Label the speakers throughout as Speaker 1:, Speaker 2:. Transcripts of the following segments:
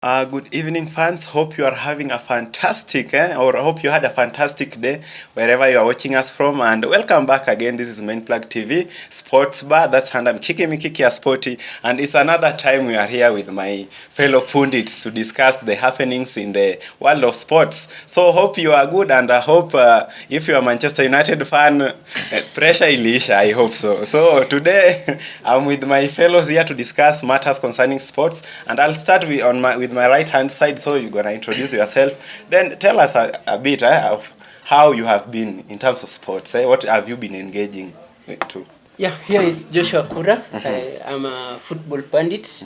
Speaker 1: Good evening, fans. Hope you are having a fantastic, or hope you had a fantastic day wherever you are watching us from. And welcome back again. This is Main Plug TV Sports Bar. That's and I'm Kiki Mikiki Sporty, and it's another time we are here with my fellow pundits to discuss the happenings in the world of sports. So hope you are good, and I hope if you are Manchester United fan, pressure ilisha. I hope so. So today I'm with my fellows here to discuss matters concerning sports, and I'll start with my right hand side. So you're gonna introduce yourself, then tell us a bit of how you have been in terms of sports. What have you been engaging to?
Speaker 2: Yeah, here is Joshua Kura. I'm a football pundit,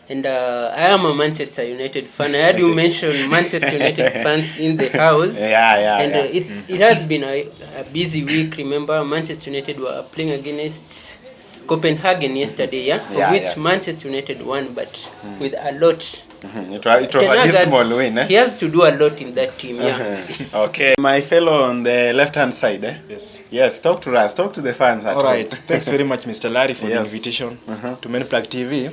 Speaker 2: and I am a Manchester United fan. I heard you mention Manchester United fans in the house. And it has been a busy week. Remember, Manchester United were playing against Copenhagen yesterday, of which Manchester United won, but with a lot.
Speaker 1: It was a dismal win.
Speaker 2: He has to do a lot in that team,
Speaker 1: Okay. My fellow on the left-hand side,
Speaker 3: Yes,
Speaker 1: talk to us. Talk to the fans at
Speaker 3: all right.
Speaker 1: home.
Speaker 3: Thanks very much, Mr. Larry, for the invitation to Main Plug TV.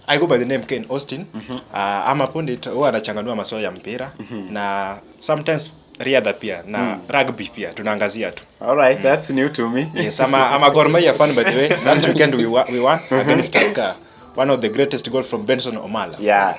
Speaker 3: I go by the name Ken Austin. I'm a pundit who anachanganua masuala ya mpira na sometimes riadha pia na rugby pia tunaangazia tu.
Speaker 1: All right, that's new to me.
Speaker 3: Yes, I'm a Gor Mahia fan, by the way. Last weekend we won against Tusker. One of the greatest goals from Benson Omala.
Speaker 1: Yeah.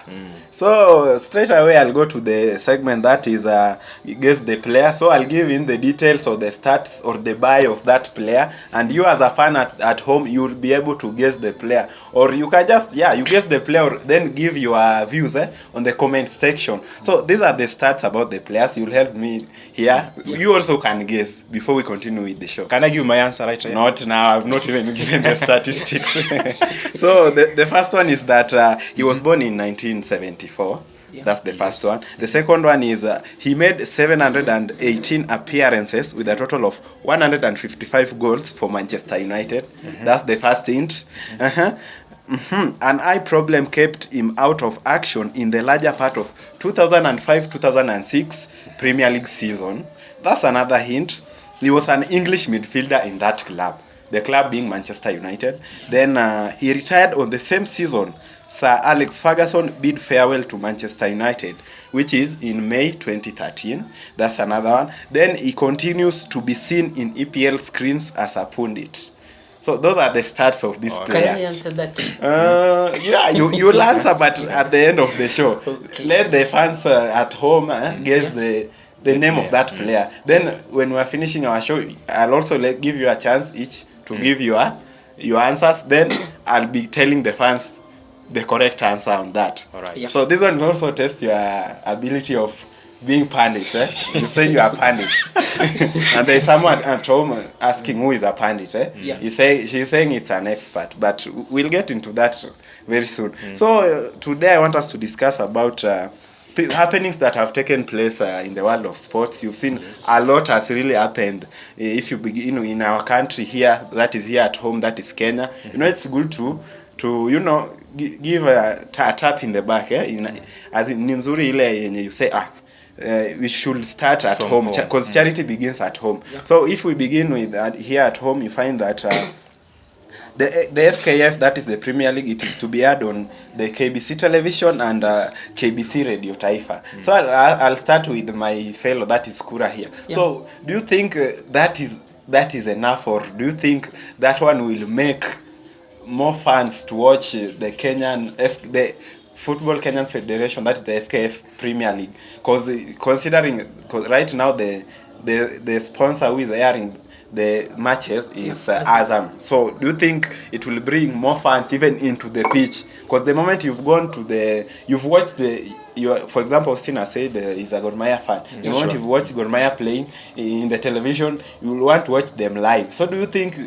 Speaker 1: So straight away I'll go to the segment that is guess the player. So I'll give in the details or the stats or the bio of that player, and you as a fan at home, you'll be able to guess the player, or you can just you guess the player, then give your views on the comment section. So these are the stats about the players. You'll help me here. You also can guess before we continue with the show.
Speaker 3: Can I give my answer right here?
Speaker 1: Not now. I've not even given the statistics. So the first one is that he was born in 1974. That's the first one. The second one is he made 718 appearances with a total of 155 goals for Manchester United. That's the first hint. An eye problem kept him out of action in the larger part of 2005-2006 Premier League season. That's another hint. He was an English midfielder in that club, the club being Manchester United. Then he retired on the same season. Sir Alex Ferguson bid farewell to Manchester United, which is in May 2013. That's another one. Then he continues to be seen in EPL screens as a pundit. So those are the stats of this player.
Speaker 2: Can I answer that?
Speaker 1: You'll answer, but at the end of the show. Okay. Let the fans at home guess the name of that player. Then when we're finishing our show, I'll also give you a chance each to give your answers. Then I'll be telling the fans the correct answer on that.
Speaker 3: All right.
Speaker 1: Yes. So this one will also test your ability of being pundits. You say you are pundits. And there's someone at home asking who is a pundit. She's saying it's an expert, but we'll get into that very soon. So today I want us to discuss about happenings that have taken place in the world of sports. You've seen a lot has really happened. If you begin in our country here, that is here at home, that is Kenya. It's good to give a tap in the back, as in nzuri ile you say we should start at home because charity begins at home. So if we begin with here at home, you find that the FKF, that is the Premier League, it is to be aired on the KBC television and KBC Radio Taifa. So I'll start with my fellow, that is Kura here. So do you think that is enough, or do you think that one will make more fans to watch the the Football Kenyan Federation, that is the FKF Premier League? Because considering right now the sponsor who is airing the matches is Azam. So do you think it will bring more fans even into the pitch? Because the moment you've watched for example, Stina said is a Gor Mahia fan. The moment you've watched Gor Mahia playing in the television, you will want to watch them live. So do you think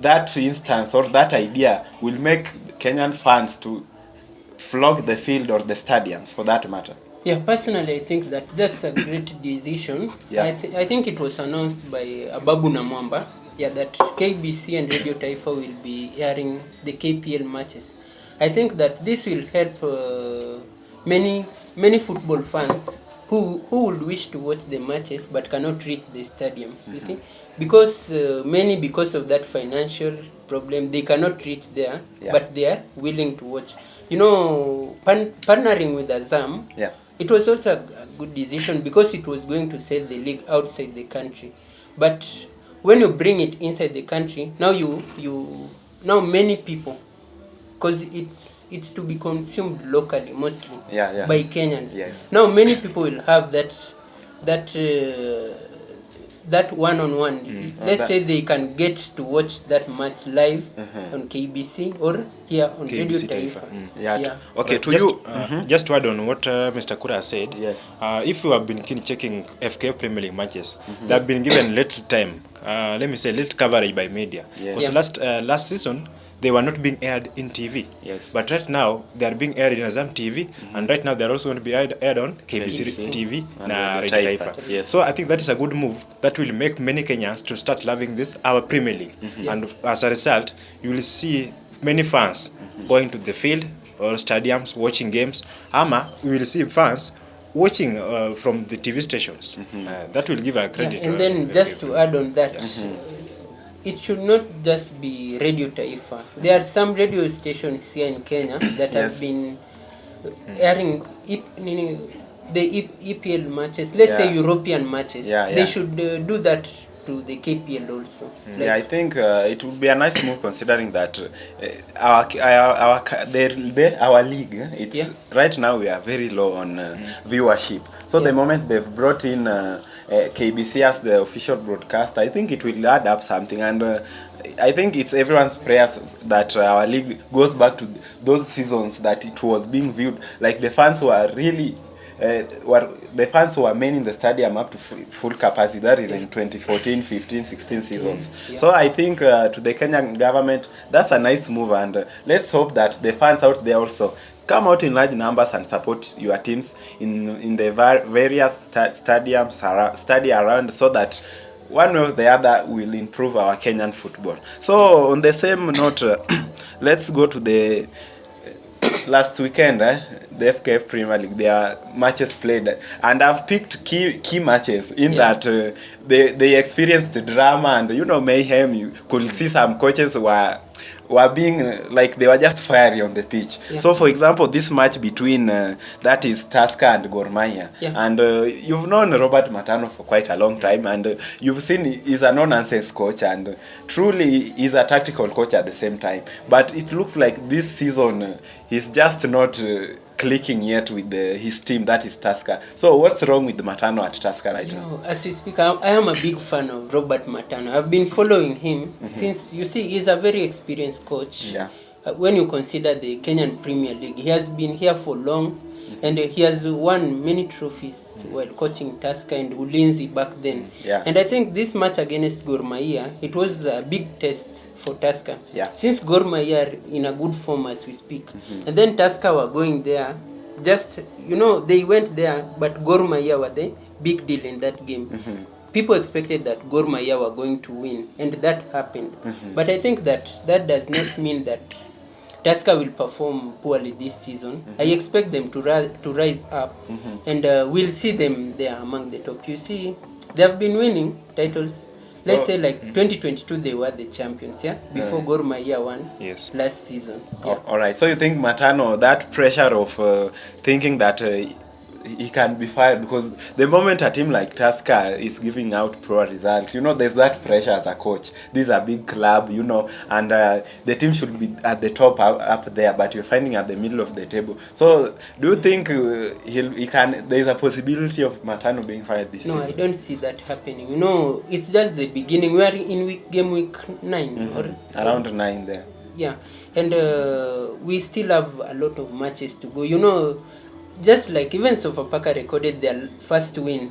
Speaker 1: that instance or that idea will make Kenyan fans to flock the field or the stadiums for that matter?
Speaker 2: Yeah, personally I think that's a great decision. I think it was announced by Ababu Namwamba that KBC and Radio Taifa will be airing the KPL matches. I think that this will help many football fans who would wish to watch the matches but cannot reach the stadium. You see, because because of that financial problem, they cannot reach there, but they are willing to watch. partnering with Azam,
Speaker 1: Yeah.
Speaker 2: it was also a good decision because it was going to sell the league outside the country. But when you bring it inside the country, now now many people, because it's to be consumed locally mostly by Kenyans.
Speaker 1: Yes.
Speaker 2: Now many people will have that one-on-one. Let's say they can get to watch that match live on KBC or here on
Speaker 3: KBC
Speaker 2: Radio
Speaker 3: Taifa.
Speaker 2: Taifa.
Speaker 1: Okay, to
Speaker 3: just,
Speaker 1: you.
Speaker 3: Just to add on what Mr. Kura said,
Speaker 1: Yes.
Speaker 3: If you have been keen checking FKF Premier League matches, they have been given little time, let me say little coverage by media. Because last season, they were not being aired in TV.
Speaker 1: Yes.
Speaker 3: But right now, they are being aired in Azam TV, and right now they are also going to be aired on KBC TV
Speaker 1: and
Speaker 3: Radio Taifa.
Speaker 1: Yes.
Speaker 3: So I think that is a good move that will make many Kenyans to start loving this, our Premier League. And as a result, you will see many fans going to the field or stadiums, watching games. We will see fans watching from the TV stations. That will give a credit.
Speaker 2: And then just to add on that, it should not just be Radio Taifa. There are some radio stations here in Kenya that have been airing the EPL matches, let's say European matches. They should do that to the KPL also.
Speaker 1: I think it would be a nice move considering that our league, it's right now we are very low on viewership. So the moment they've brought in KBC as the official broadcast, I think it will add up something, and I think it's everyone's prayers that our league goes back to those seasons that it was being viewed, like the fans who are really the fans who were main in the stadium up to full capacity. That is in 2014, 15, 16 seasons. So I think to the Kenyan government, that's a nice move, and let's hope that the fans out there also come out in large numbers and support your teams in the various stadiums around, so that one way or the other will improve our Kenyan football. So on the same note, let's go to the last weekend, the FKF Premier League. There are matches played, and I've picked key matches in that they experienced the drama and mayhem. You could see some coaches were being like they were just fiery on the pitch. So for example, this match between that is Tusker and Gor Mahia, and you've known Robert Matano for quite a long time, and you've seen he's a no-nonsense coach, and truly he's a tactical coach at the same time. But it looks like this season he's just not clicking yet with his team, that is Tusker. So what's wrong with Matano at Tusker right now?
Speaker 2: As we speak, I am a big fan of Robert Matano. I've been following him since, you see, he's a very experienced coach. When you consider the Kenyan Premier League, he has been here for long, and he has won many trophies while coaching Tusker and Ulinzi back then. And I think this match against Gor Mahia, it was a big test for Tusker. Since Gor Mahia are in a good form as we speak, and then Tusker were going there, just they went there, but Gor Mahia were the big deal in that game. People expected that Gor Mahia were going to win, and that happened. But I think that does not mean that Tusker will perform poorly this season. I expect them to rise up, and we'll see them there among the top. You see, they have been winning titles. Let's say like 2022 they were the champions, before Gor Mahia won last season.
Speaker 1: All right. So you think Matano, that pressure of thinking that he can be fired, because the moment a team like Tusker is giving out poor results, there's that pressure as a coach. This is a big club, and the team should be at the top up there, but you're finding at the middle of the table. So do you think there's a possibility of Matano being fired this season?
Speaker 2: No, I don't see that happening. It's just the beginning. We are in game week 9 or
Speaker 1: around 9 there.
Speaker 2: And we still have a lot of matches to go. Just like even Sofapaka recorded their first win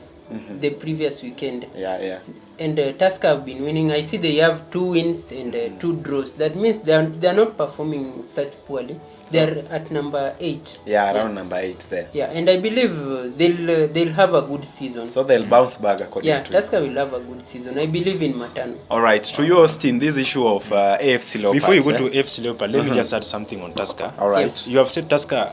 Speaker 2: the previous weekend. And Tusker have been winning. I see they have 2 wins and 2 draws. That means they are not performing such poorly. They are at number 8.
Speaker 1: Around number 8 there.
Speaker 2: And I believe they'll have a good season.
Speaker 1: So they'll bounce back according to
Speaker 2: Tusker will have a good season. I believe in Matano.
Speaker 1: All right, to you, Austin, this issue of AFC Leopards.
Speaker 3: Before you go to AFC Leopards, let me just add something on Tusker.
Speaker 1: All right.
Speaker 3: You have said Tusker,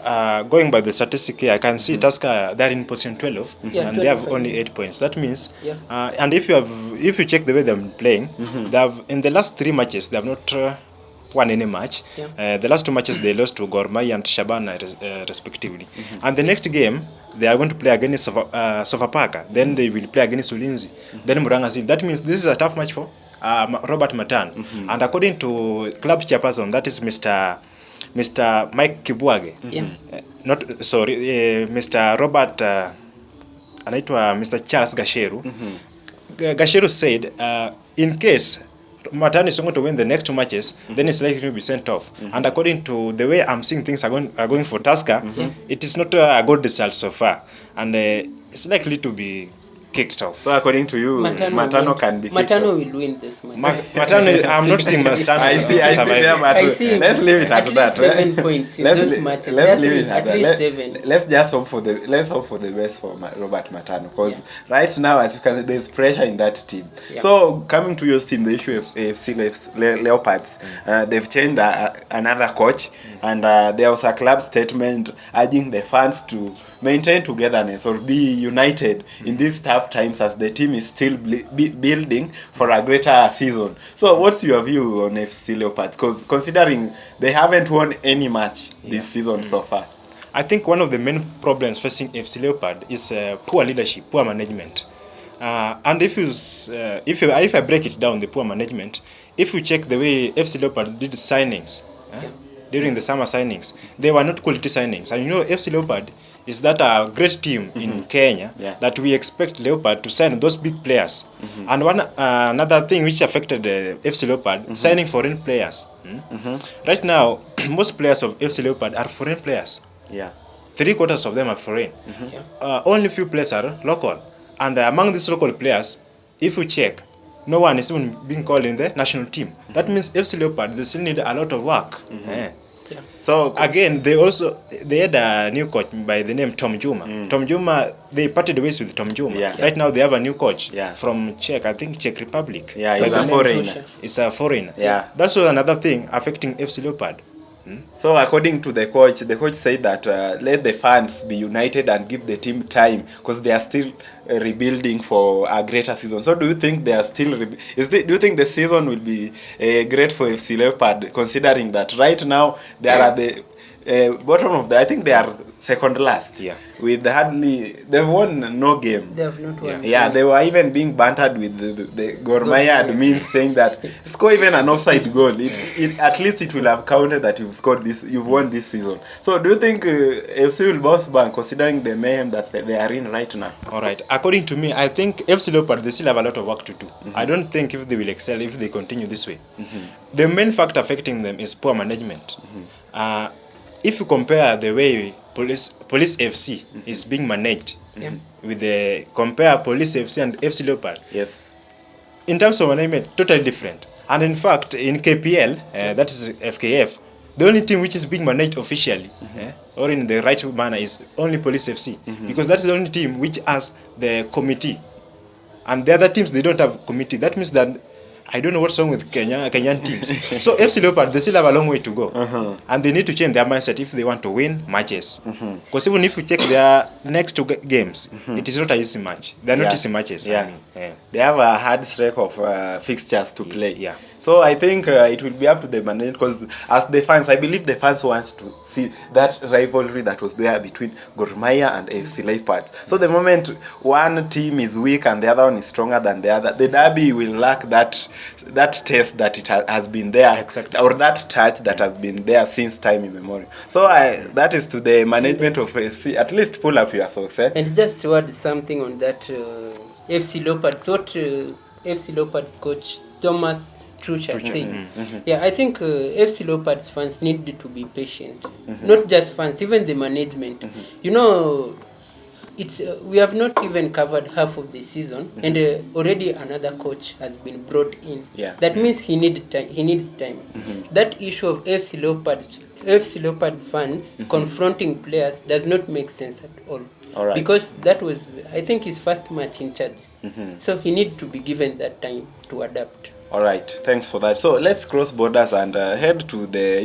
Speaker 3: going by the statistic here, I can see Tusker, they're in position 12, and they have only 8 points. That means, and if you check the way they're playing, they have in the last 3 matches, they have not won any match. The last 2 matches they lost to Gor Mahia and Shabana respectively. And the next game they are going to play against Sofapaka. Then they will play against Ulinzi. Then Muranga Seal. That means this is a tough match for Robert Matan. And according to club chairperson, that is Mr. Mike Kibwage. Mr. Robert anaitwa Mr. Charles Gasheru. Gasheru said in case Matan is going to win the next 2 matches, then it's likely to be sent off. And according to the way I'm seeing things are going for Tusker, it is not a good result so far, and it's likely to be kicked off.
Speaker 1: So according to you, Matano can be kicked off.
Speaker 2: Matano will win this match.
Speaker 3: Matano, I'm not seeing Matano.
Speaker 1: I see them let's leave it at that.
Speaker 2: 7 points in those matches.
Speaker 1: Let's leave it at
Speaker 2: at least
Speaker 1: that.
Speaker 2: 7.
Speaker 1: Let's just hope for the best for Robert Matano, because right now, as you can see, there's pressure in that team. So coming to your team, the issue of AFC Leopards, they've changed another coach, and there was a club statement urging the fans to maintain togetherness or be united in these tough times, as the team is still building for a greater season. So what's your view on FC Leopards? Because considering they haven't won any match this season so far.
Speaker 3: I think one of the main problems facing FC Leopard is poor leadership, poor management. And if I break it down, the poor management, if you check the way FC Leopard did signings during the summer signings, they were not quality signings. And you know, FC Leopard is that a great team in Kenya that we expect Leopard to sign those big players. And another thing which affected FC Leopard, signing foreign players. Right now, most players of FC Leopard are foreign players. 3/4 of them are foreign. Only few players are local. And among these local players, if you check, no one is even being called in the national team. That means FC Leopard, they still need a lot of work. So again, they had a new coach by the name Tom Juma. Tom Juma, they parted ways with Tom Juma. Right now they have a new coach from Czech Republic.
Speaker 1: He's a foreigner.
Speaker 3: It's a foreigner. That's another thing affecting FC Leopard.
Speaker 1: So according to the coach said that let the fans be united and give the team time, because they are still rebuilding for a greater season. So do you think they are still do you think the season will be great for FC Leopard, considering that right now they are at the bottom of I think they are second last with they've won no game.
Speaker 2: They have not won.
Speaker 1: They were even being bantered with the Gor Mahia admins saying that score even an offside goal, at least it will have counted that you've won this season. So do you think FC will bounce back, considering the mayhem that they are in right now?
Speaker 3: All right, according to me, I think FC Leopard, they still have a lot of work to do. I don't think if they will excel if they continue this way. The main factor affecting them is poor management. If you compare the way Police FC is being managed with compare Police FC and FC Leopard, in terms of management, totally different. And in fact, in KPL, that is FKF, the only team which is being managed officially or in the right manner is only Police FC, because that's the only team which has the committee, and the other teams, they don't have committee. That means that I don't know what's wrong with Kenyan teams. So FC Leopard, they still have a long way to go. And they need to change their mindset if they want to win matches. Because even if you check their next 2 games, it is not an easy match. They're not easy matches.
Speaker 1: They have a hard streak of fixtures to play. So I think it will be up to the management, because as the fans, I believe the fans want to see that rivalry that was there between Gor Mahia and FC Leopards. So the moment one team is weak and the other one is stronger than the other, the derby will lack that taste that it has been there, or that touch that has been there since time immemorial. So that is to the management of FC. At least pull up your socks.
Speaker 2: And just to add something on that, FC Leopards, FC Leopards coach Thomas Trucha saying. I think FC Leopards fans need to be patient. Not just fans, even the management. You know, we have not even covered half of the season, and already another coach has been brought in. That means he needs time. That issue of FC Leopard fans confronting players does not make sense at all. Because that was, I think, his first match in charge. So he needs to be given that time to adapt.
Speaker 1: All right, thanks for that. So let's cross borders and head to the,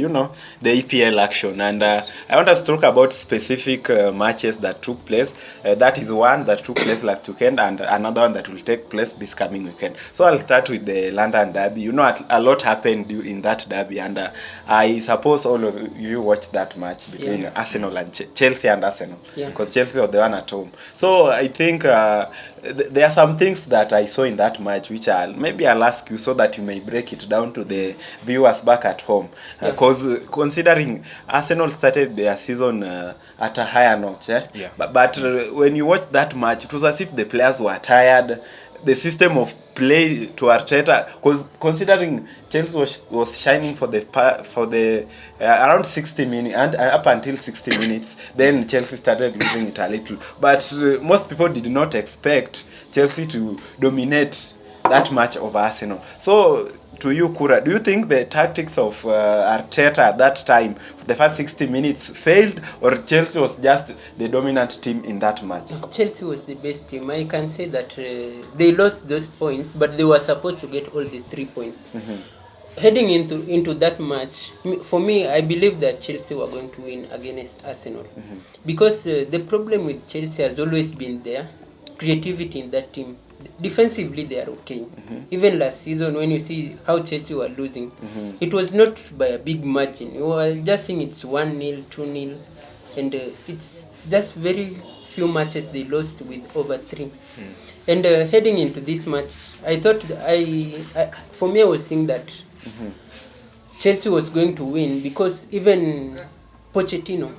Speaker 1: the EPL action. And I want us to talk about specific matches that took place. That is one that took place last weekend and another one that will take place this coming weekend. So I'll start with the London derby. A lot happened in that derby, and I suppose all of you watched that match between Arsenal and Chelsea and Arsenal, because Chelsea was the one at home. So I think there are some things that I saw in that match which I'll ask you so that you may break it down to the viewers back at home. Because considering Arsenal started their season at a higher notch, but when you watch that match, it was as if the players were tired. The system of play to Arteta, because considering Chelsea was shining for the around 60 minutes and up until 60 minutes, then Chelsea started losing it a little. But most people did not expect Chelsea to dominate that much over Arsenal. So to you, Kura, do you think the tactics of Arteta at that time, the first 60 minutes, failed, or Chelsea was just the dominant team in that match?
Speaker 2: Chelsea was the best team. I can say that they lost those points, but they were supposed to get all the 3 points. Heading into that match, for me, I believe that Chelsea were going to win against Arsenal. Because the problem with Chelsea has always been there, creativity in that team. Defensively they are okay. Even last season, when you see how Chelsea were losing, it was not by a big margin. You were just seeing it's 1-0, 2-0, and it's just very few matches they lost with over 3. And heading into this match, I thought for me I was saying that Chelsea was going to win, because even Pochettino,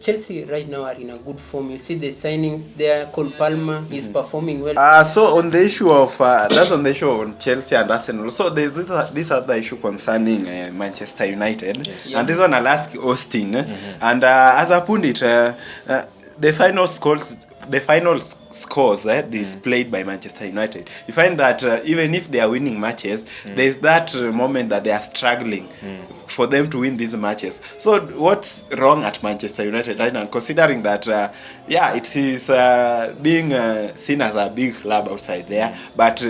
Speaker 2: Chelsea right now are in a good form. You see the signings there. Cole Palmer is performing well.
Speaker 1: So on the issue of that's on the issue of Chelsea and Arsenal. So there's this other issue concerning Manchester United, and this one I'll ask Austin. And as a pundit, the final scores displayed by Manchester United, you find that even if they are winning matches, there's that moment that they are struggling for them to win these matches. So what's wrong at Manchester United right now, considering that it is being seen as a big club outside there, but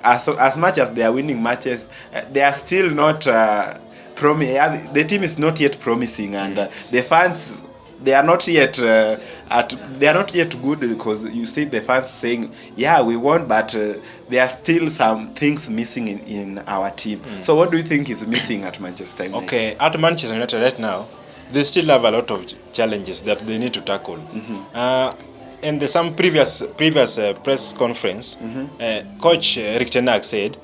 Speaker 1: as much as they are winning matches, they are still not the team is not yet promising, and the fans, they are not yet good, because you see the fans saying, we won, but there are still some things missing in our team. So what do you think is missing at Manchester United?
Speaker 3: Okay, at Manchester United right now, they still have a lot of challenges that they need to tackle. In some previous press conference, Coach Erik ten Hag said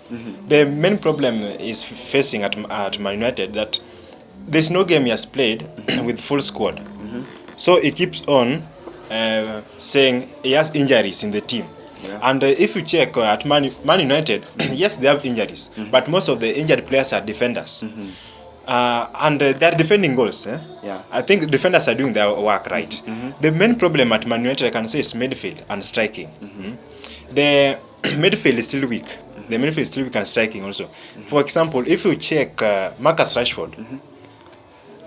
Speaker 3: the main problem is facing at Man United that there's no game he has played with full squad. So he keeps on saying he has injuries in the team. And if you check at Man United, yes, they have injuries, but most of the injured players are defenders. And they're defending goals. I think defenders are doing their work right. The main problem at Man United, I can say, is midfield and striking. The midfield is still weak. The midfield is still weak and striking also. For example, if you check Marcus Rashford,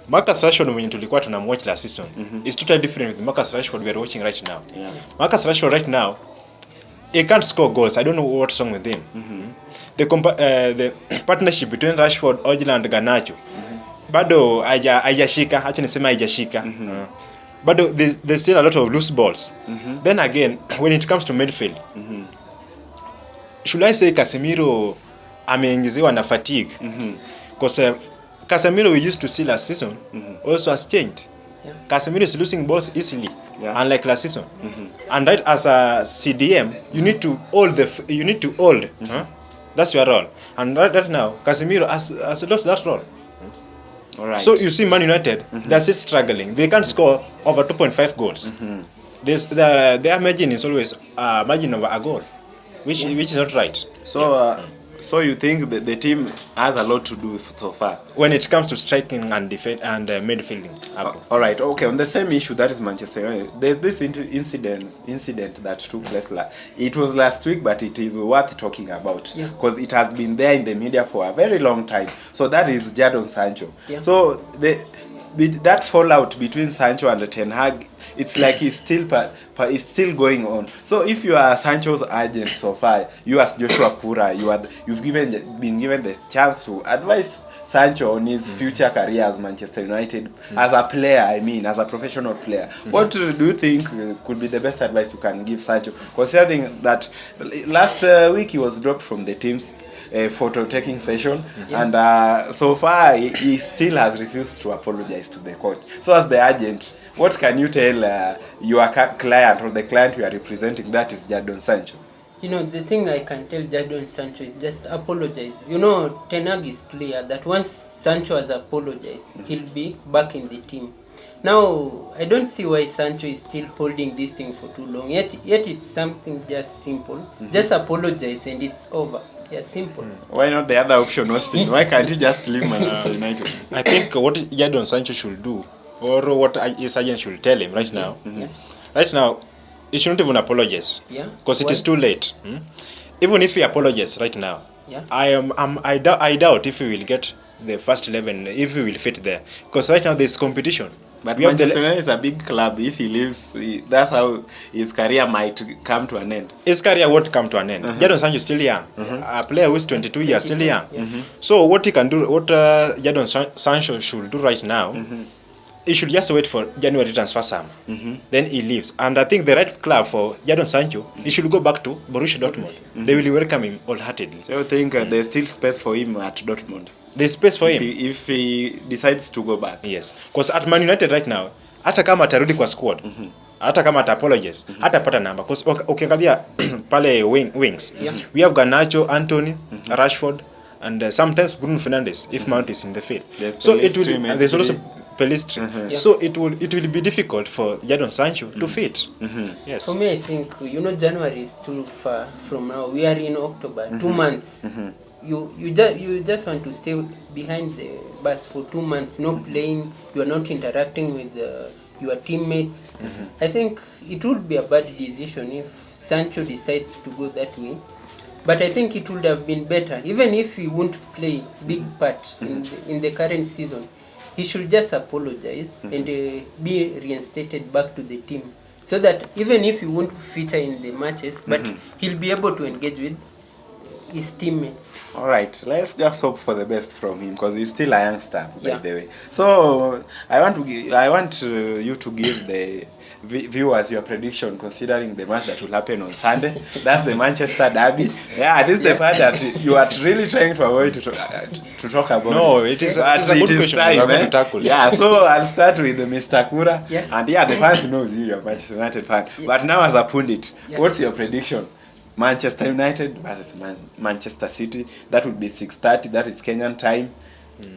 Speaker 3: when tulikuwa tunamwatch last season, is totally different with Marcus Rashford we are watching right now. Marcus Rashford right now, he can't score goals. I don't know what's wrong with him. The partnership between Rashford, Ojila and Garnacho, bado haijashika, acha niseme haijashika. Bado there's still a lot of loose balls. Then again, when it comes to midfield, should I say Casemiro ameingiziwa na fatigue? Because Casemiro we used to see last season also has changed. Casemiro is losing balls easily, unlike last season. And right, as a CDM, you need to hold That's your role. And right now, Casemiro has lost that role.
Speaker 1: All right.
Speaker 3: So you see Man United, they're still struggling. They can't score over 2.5 goals. Their margin is always margin over a goal, which is not right.
Speaker 1: So you think that the team has a lot to do so far
Speaker 3: when it comes to striking and defense and midfielding?
Speaker 1: All right. Okay. On the same issue, that is Manchester United. There's this incident that took place. It was last week, but it is worth talking about because it has been there in the media for a very long time. So that is Jadon Sancho. So that fallout between Sancho and Ten Hag it's like he's still going on. So if you are Sancho's agent so far, you as Joshua Kura, you've been given the chance to advise Sancho on his future career as Manchester United, as a player, as a professional player. What do you think could be the best advice you can give Sancho, considering that last week he was dropped from the team's photo taking session, and so far he still has refused to apologize to the coach. So as the agent, what can you tell your client or the client you are representing, that is Jadon Sancho?
Speaker 2: The thing I can tell Jadon Sancho is just apologize. Ten Hag is clear that once Sancho has apologized, he'll be back in the team. Now, I don't see why Sancho is still holding this thing for too long. Yet it's something just simple. Just apologize and it's over. Yeah, simple.
Speaker 1: Why not the other option, Austin? Why can't he just leave Manchester United?
Speaker 3: I think what Jadon Sancho should do, or what his agent should tell him right now, right now, he shouldn't even apologize.
Speaker 2: Yeah.
Speaker 3: Because it is too late. Even if he apologizes right now,
Speaker 2: yeah.
Speaker 3: I doubt if he will get the first 11, if he will fit there. Because right now there's competition.
Speaker 1: But Manchester United is a big club. If he leaves, that's how his career might come to an end.
Speaker 3: His career won't come to an end. Jadon Sancho is still young. A player who is 22 years, still young. So what he can do, what Jadon Sancho should do right now, he should just wait for January transfer summer. Then he leaves. And I think the right club for Jadon Sancho, he should go back to Borussia Dortmund. They will welcome him wholeheartedly.
Speaker 1: So you think there's still space for him at Dortmund?
Speaker 3: There's space for him.
Speaker 1: If he decides to go back.
Speaker 3: Yes. Because at Man United right now, hata kama atarudi kwa squad, hata kama ata-apologize, hatapata namba. Because ukiangalia pale wings, we have Garnacho, Anthony, Rashford, and sometimes Bruno Fernandes if Mount is in the field. So it will, and there's also Pelistri. So it will be difficult for Jadon Sancho to fit. Yes.
Speaker 2: For me, I think January is too far from now. We are in October, 2 months. You just want to stay behind the bus for 2 months, no playing. You are not interacting with your teammates. I think it would be a bad decision if Sancho decides to go that way. But I think it would have been better, even if he won't play big part in the current season. He should just apologize and be reinstated back to the team, so that even if he won't feature in the matches, but he'll be able to engage with his teammates.
Speaker 1: All right, let's just hope for the best from him, because he's still a youngster, by the way. So I want you to give the viewers your prediction, considering the match that will happen on Sunday. That's the Manchester derby. Yeah, this is the part that you are really trying to avoid to talk about.
Speaker 3: No, it is a good question.
Speaker 1: Time, yeah, so I'll start with Mr. Kura. And the fans knows you're a Manchester United fan. But now as a pundit, what's your prediction? Manchester United versus Manchester City. That would be 6:30. That is Kenyan time.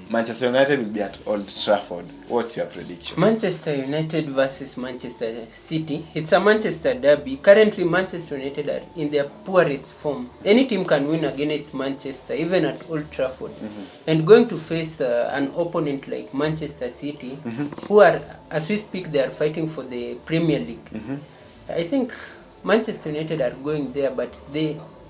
Speaker 1: Manchester United will be at Old Trafford. What's your prediction?
Speaker 2: Manchester United versus Manchester City. It's a Manchester derby. Currently, Manchester United are in their poorest form. Any team can win against Manchester, even at Old Trafford. And going to face an opponent like Manchester City, who are, as we speak, they are fighting for the Premier League. I think Manchester United are going there, but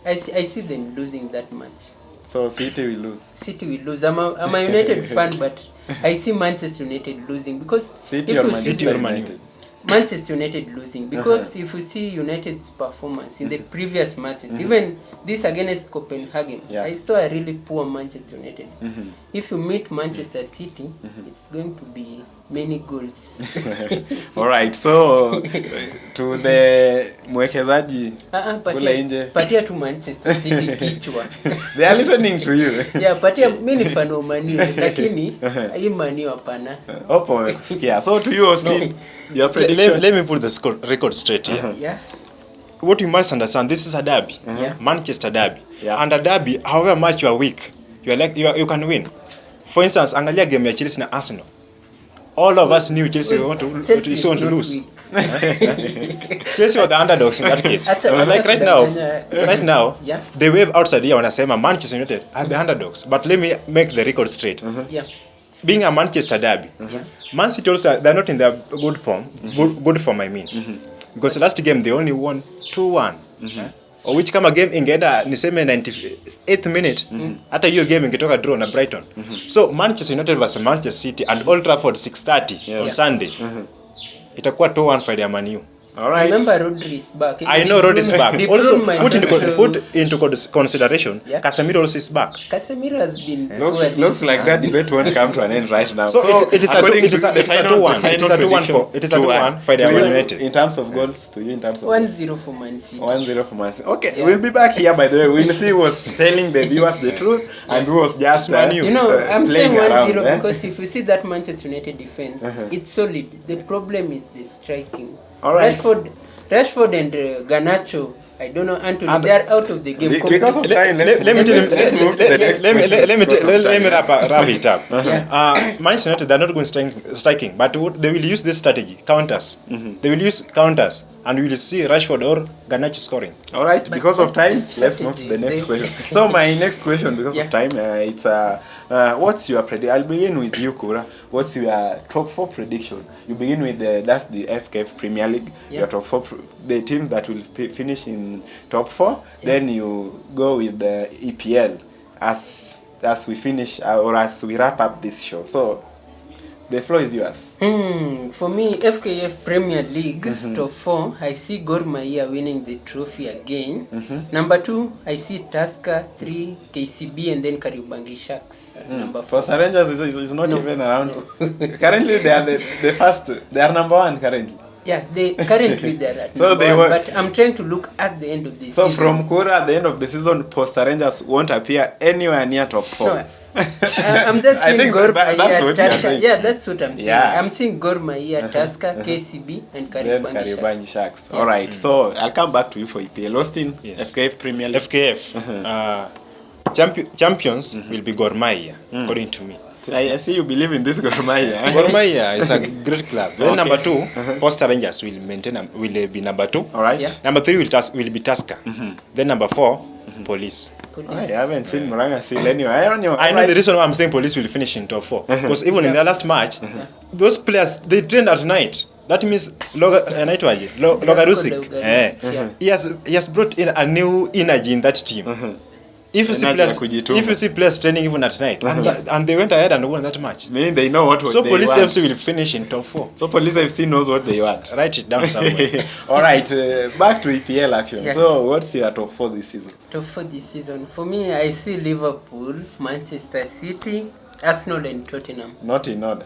Speaker 2: I see them losing that match.
Speaker 1: So City will lose.
Speaker 2: City will lose. I'm a United fan, but I see Manchester United losing, because
Speaker 1: City or Manchester United.
Speaker 2: Manchester United losing, because if you see United's performance in the previous matches, even this against Copenhagen, I saw a really poor Manchester United. If you meet Manchester City, it's going to be many goals.
Speaker 1: All right, so to the mwekezaji kule nje,
Speaker 2: patia tu Manchester City kichwa.
Speaker 1: They are listening to you.
Speaker 2: Yeah, patia, mimi ni fan wa Man U, lakini hii Man U hapana.
Speaker 1: Opo wamekusikia. So to you, Austin, your prediction.
Speaker 3: Let me put the record straight here.
Speaker 2: Yeah.
Speaker 3: What you must understand, this is a derby. Manchester derby. And a derby, however much you are weak, you can win. For instance, angalia game ya Chelsea na Arsenal. All of us knew Chelsea want to lose. Chelsea were the underdogs in that case. Like right now, the wave outside here wanasema Manchester United are the underdogs. But let me make the record straight. Being a Manchester derby, Man City also, they're not in their good form. Good form, I mean. Because last game they only won 2-1. Or which kama game ingeenda niseme 98th minute, hata hiyo game ingetoka draw na Brighton. So Manchester United versus Manchester City and Old Trafford 6:30 on Sunday. itakuwa 2-1 faida ya Man U.
Speaker 1: All right.
Speaker 2: Remember Rodri is back.
Speaker 3: I know Rodri is back.
Speaker 2: De Bruyne
Speaker 3: Also
Speaker 2: might
Speaker 3: put into consideration,
Speaker 2: Yeah.
Speaker 3: Casemiro also is back.
Speaker 2: Casemiro has been
Speaker 1: Looks like that debate won't come to an end right now.
Speaker 3: So it is a
Speaker 1: according to
Speaker 3: 2-1.
Speaker 1: the final
Speaker 3: It is a 2-1
Speaker 1: prediction,
Speaker 3: for. It is a 2-1 for the
Speaker 1: To you,
Speaker 3: Man United.
Speaker 1: in terms of goals, to you in terms of
Speaker 2: 1-0 for Man City.
Speaker 1: 1-0 for Man City. Okay,
Speaker 2: Yeah.
Speaker 1: we'll be back here by the way. We'll see who was telling the viewers the truth and who was just
Speaker 3: Man U.
Speaker 2: You know, I'm saying
Speaker 1: playing
Speaker 2: 1-0
Speaker 1: around, eh?
Speaker 2: because if you see that Manchester United defense, it's solid. The problem is the striking.
Speaker 1: All right.
Speaker 2: Rashford and Garnacho, I don't know, Anthony, they are out of the game.
Speaker 1: Because of time,
Speaker 3: Let me
Speaker 1: move to the next question.
Speaker 3: let me wrap it up.
Speaker 2: Yeah.
Speaker 3: Manchester United, they're not going striking, but they will use this strategy, counters. They will use counters, and we will see Rashford or Garnacho scoring.
Speaker 1: All right,
Speaker 2: But
Speaker 1: because of time,
Speaker 2: that's
Speaker 1: let's move to the next
Speaker 2: strategy.
Speaker 1: question. So my next question, because
Speaker 2: Yeah.
Speaker 1: of time, it's what's your prediction? I'll begin with you, Kura. What's your top 4 prediction? You begin with that's the FKF Premier League.
Speaker 2: Yeah.
Speaker 1: Your top 4, the team that will finish in top 4.
Speaker 2: Yeah.
Speaker 1: Then you go with the EPL as we finish or as we wrap up this show. So the floor is yours.
Speaker 2: For me, FKF Premier League top 4, I see Gor Mahia winning the trophy again. Number 2, I see Tusker. 3, KCB, and then Kariobangi Sharks. Number 4.
Speaker 1: For Rangers is not
Speaker 2: No.
Speaker 1: even around. Currently they are the first. They are number 1 currently.
Speaker 2: Yeah, they currently they're at
Speaker 1: So
Speaker 2: number
Speaker 1: they
Speaker 2: 1,
Speaker 1: were-
Speaker 2: but I'm trying to look at the end of the
Speaker 1: So
Speaker 2: season.
Speaker 1: from Kura at the end of the season, Posta Rangers won't appear anywhere near top 4.
Speaker 2: No, I'm just
Speaker 1: I
Speaker 2: seeing
Speaker 1: think
Speaker 2: Gor
Speaker 1: that's
Speaker 2: Mahia,
Speaker 1: what you're
Speaker 2: Tusker.
Speaker 1: saying.
Speaker 2: Yeah, that's what I'm saying.
Speaker 1: Yeah.
Speaker 2: I'm seeing Gor Mahia, Tusker, KCB, and
Speaker 1: Then
Speaker 2: Kariobangi
Speaker 1: Kariobangi
Speaker 2: Sharks.
Speaker 1: Sharks. All right. So I'll come back to you for EPL. Austin,
Speaker 3: Yes.
Speaker 1: FKF Premier League.
Speaker 3: FKF, champions will be Gor Mahia, according to me.
Speaker 1: I see you believe in this Gor Mahia.
Speaker 3: Gor Mahia is a great club. Then
Speaker 1: Okay.
Speaker 3: number 2, Posta Rangers will be number 2.
Speaker 1: All right.
Speaker 2: Yeah.
Speaker 3: Number 3 will be Tusker. Then number 4, Police.
Speaker 1: I haven't seen Muranga Seal anyway. I don't know.
Speaker 3: I know the reason why I'm saying Police will finish in top 4 because even in their last match, those players they trained at night. That means Logarusic.
Speaker 2: Yeah.
Speaker 3: He has brought in a new energy in that team. If you see
Speaker 1: Energy
Speaker 3: players,
Speaker 1: ya kujituma.
Speaker 3: if you see players training even at night, and they went ahead and won that match.
Speaker 1: Meaning they know what
Speaker 3: So
Speaker 1: they
Speaker 3: Police
Speaker 1: want.
Speaker 3: FC will finish in top 4.
Speaker 1: So Police FC knows what they want.
Speaker 3: Write it down somewhere.
Speaker 1: All right, back to EPL action.
Speaker 2: Yeah.
Speaker 1: So what's your top 4 this season?
Speaker 2: Top 4 this season. For me, I see Liverpool, Manchester City, Arsenal, and Tottenham.
Speaker 1: Not in order.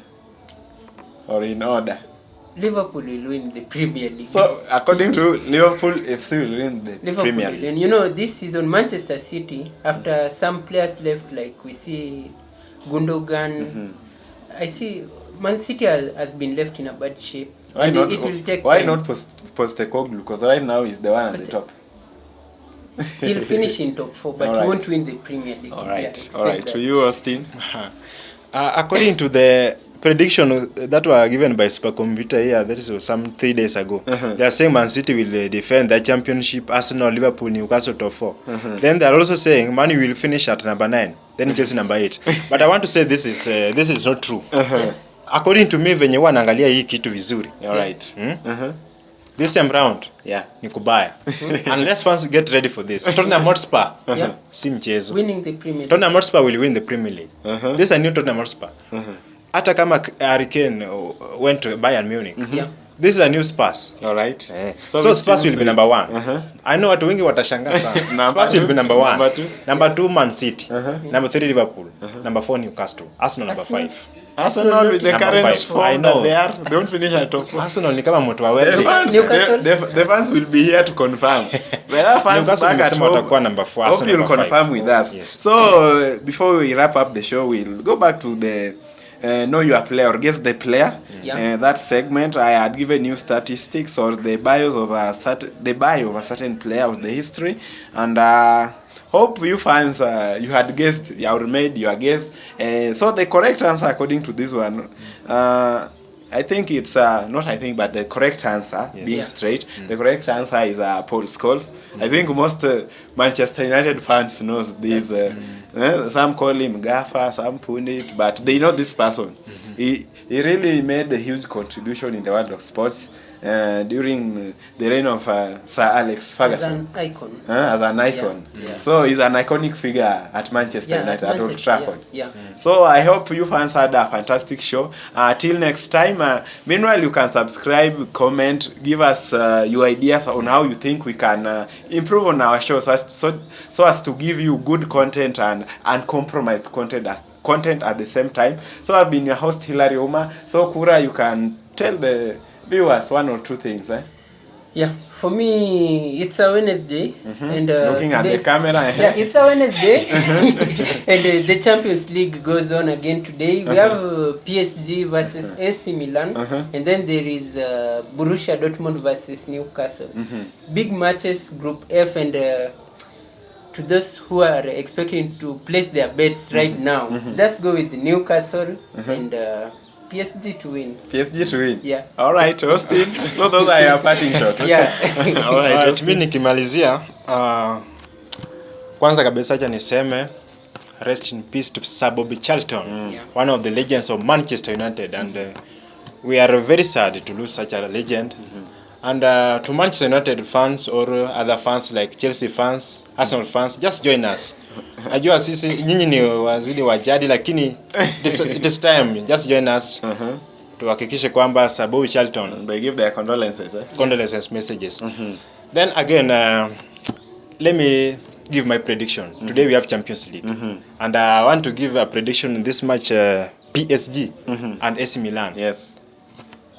Speaker 1: Or in order.
Speaker 2: Liverpool will win the Premier League.
Speaker 1: So according to Liverpool, FC will win the
Speaker 2: Liverpool
Speaker 1: Premier
Speaker 2: will
Speaker 1: League.
Speaker 2: win. You know, this season, Manchester City, after some players left, like we see Gundogan, I see Man City has been left in a bad shape.
Speaker 1: Why
Speaker 2: And
Speaker 1: not?
Speaker 2: it will take
Speaker 1: Why
Speaker 2: time.
Speaker 1: not Postecoglou? Because right now he's the one at the top.
Speaker 2: He'll finish in top 4, but
Speaker 1: All
Speaker 2: he
Speaker 1: right.
Speaker 2: won't win the Premier League.
Speaker 1: All
Speaker 2: Yeah,
Speaker 1: right,
Speaker 2: expect
Speaker 1: all right.
Speaker 2: that.
Speaker 1: To you, Austin.
Speaker 3: According to the prediction that were given by Supercomputer here, that is some 3 days ago, they are saying Man City will defend the championship, Arsenal, Liverpool, Newcastle top 4. Then they are also saying Man U will finish at number 9, then Chelsea number 8. But I want to say this is not true. According to me, venye wanaangalia hii kitu vizuri.
Speaker 1: All right.
Speaker 3: This time round
Speaker 1: Yeah.
Speaker 3: ni kubaya. Unless fans get ready for this. Tottenham Hotspur
Speaker 2: Yeah.
Speaker 3: si mchezo.
Speaker 2: Winning the Premier League.
Speaker 3: Tottenham Hotspur will win the Premier League. This is a new Tottenham Hotspur. Hata kama Harry Kane went to Bayern Munich.
Speaker 2: Yeah.
Speaker 3: This is a new Spurs.
Speaker 1: All right.
Speaker 3: So
Speaker 1: which
Speaker 3: Spurs
Speaker 1: teams
Speaker 3: will be number 1. I know watu wengi watashangaa sana.
Speaker 1: Number
Speaker 3: Spurs will
Speaker 1: two.
Speaker 3: be number 1.
Speaker 1: Number two.
Speaker 3: Number 2 Man City. Number 3 Liverpool. Number 4 Newcastle. Arsenal number 5.
Speaker 1: Arsenal with the
Speaker 3: Number
Speaker 1: current
Speaker 3: 5. I
Speaker 1: form
Speaker 3: know.
Speaker 1: that they are, they don't finish at top 4.
Speaker 3: Arsenal ni kama mtu wa
Speaker 1: The
Speaker 3: wewe.
Speaker 1: fans,
Speaker 2: Newcastle?
Speaker 1: the fans will be here to confirm. There are fans
Speaker 3: Newcastle
Speaker 1: back at
Speaker 3: nimesema
Speaker 1: home.
Speaker 3: watakuwa number 4,
Speaker 1: Hope
Speaker 3: Arsenal
Speaker 1: you'll
Speaker 3: number 5.
Speaker 1: confirm with us.
Speaker 3: Yes.
Speaker 1: So before we wrap up the show, we'll go back to the know your player or guess the player.
Speaker 2: Yeah.
Speaker 1: That segment I had given you statistics or the bios of a certain player of the history, and hope you fans you had guessed, you had made your guess. So the correct answer according to this one, I think it's not I think, but the correct answer, being straight, the correct answer is Paul Scholes. I think most Manchester United fans knows this. Some call him Gaffer, some Pundit, but they know this person. He really made a huge contribution in the world of sports. during the reign of Sir Alex Ferguson.
Speaker 2: As an icon.
Speaker 1: As an icon.
Speaker 2: Yeah.
Speaker 1: So he's an iconic figure at Manchester United, at Old Trafford.
Speaker 2: Yeah.
Speaker 1: So I hope you fans had a fantastic show. Till next time. Meanwhile, you can subscribe, comment, give us your ideas on how you think we can improve on our show, so as to give you good content and uncompromised content at the same time. So I've been your host, Hilary Uma. So Kura, you can tell the viewers one or two things.
Speaker 2: Yeah, for me it's a Wednesday, and
Speaker 1: looking at the camera.
Speaker 2: Yeah, it's a Wednesday, and the Champions League goes on again today. We have PSG versus AC Milan, and then there is Borussia Dortmund versus Newcastle. Big matches, Group F, and to those who are expecting to place their bets right now, let's go with Newcastle and PSG to win.
Speaker 1: PSG to win.
Speaker 2: Yeah.
Speaker 1: All right, Austin. So those are your parting shot. Okay?
Speaker 2: Yeah.
Speaker 1: All right, Austin.
Speaker 3: Mimi nikimalizia kwanza kabisa acha niseme rest in peace to Sir Bobby Charlton, one of the legends of Manchester United, and we are very sad to lose such a legend. And to Manchester United fans or other fans like Chelsea fans, Arsenal fans, just join us. Najua sisi nyinyi ni wazidi wajadi, lakini it is time, just join us. Tuhakikishe kwamba Sir Bobby Charlton,
Speaker 1: they give their condolences.
Speaker 3: Condolences messages. Then again, let me give my prediction. Today we have Champions League, and I want to give a prediction in this match, PSG and AC Milan.
Speaker 1: Yes.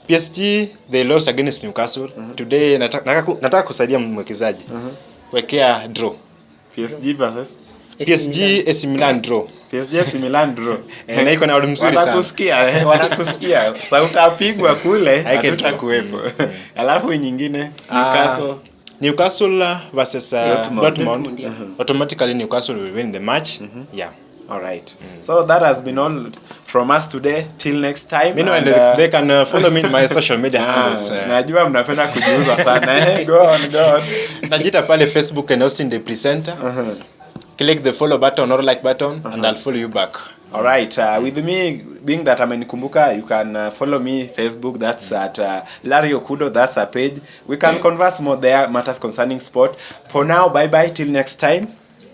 Speaker 3: PSG they lost against Newcastle. Today nataka kusaidia mwekezaji. Wekea draw.
Speaker 1: PSG versus
Speaker 3: PSG AC Milan draw.
Speaker 1: PSG AC Milan draw.
Speaker 3: Na iko na mzuri sana.
Speaker 1: Wanakusikia. Sasa utapigwa kule, hatutakuwepo. Alafu nyingine Newcastle
Speaker 3: versus Dortmund. Automatically Newcastle will win the match. Yeah.
Speaker 1: All right. So that has been all from us today. Till next time.
Speaker 3: Meanwhile, they can follow me in my social media handles.
Speaker 1: Najua mnapenda kujiuza sana. Go on.
Speaker 3: Najita pale Facebook and Austin the presenter. Click the follow button or like button and I'll follow you back.
Speaker 1: All right. With me being that amenikumbuka, you can follow me Facebook. That's at Larry Okudo. That's a page. We can converse more there, matters concerning sport. For now, bye bye till next time.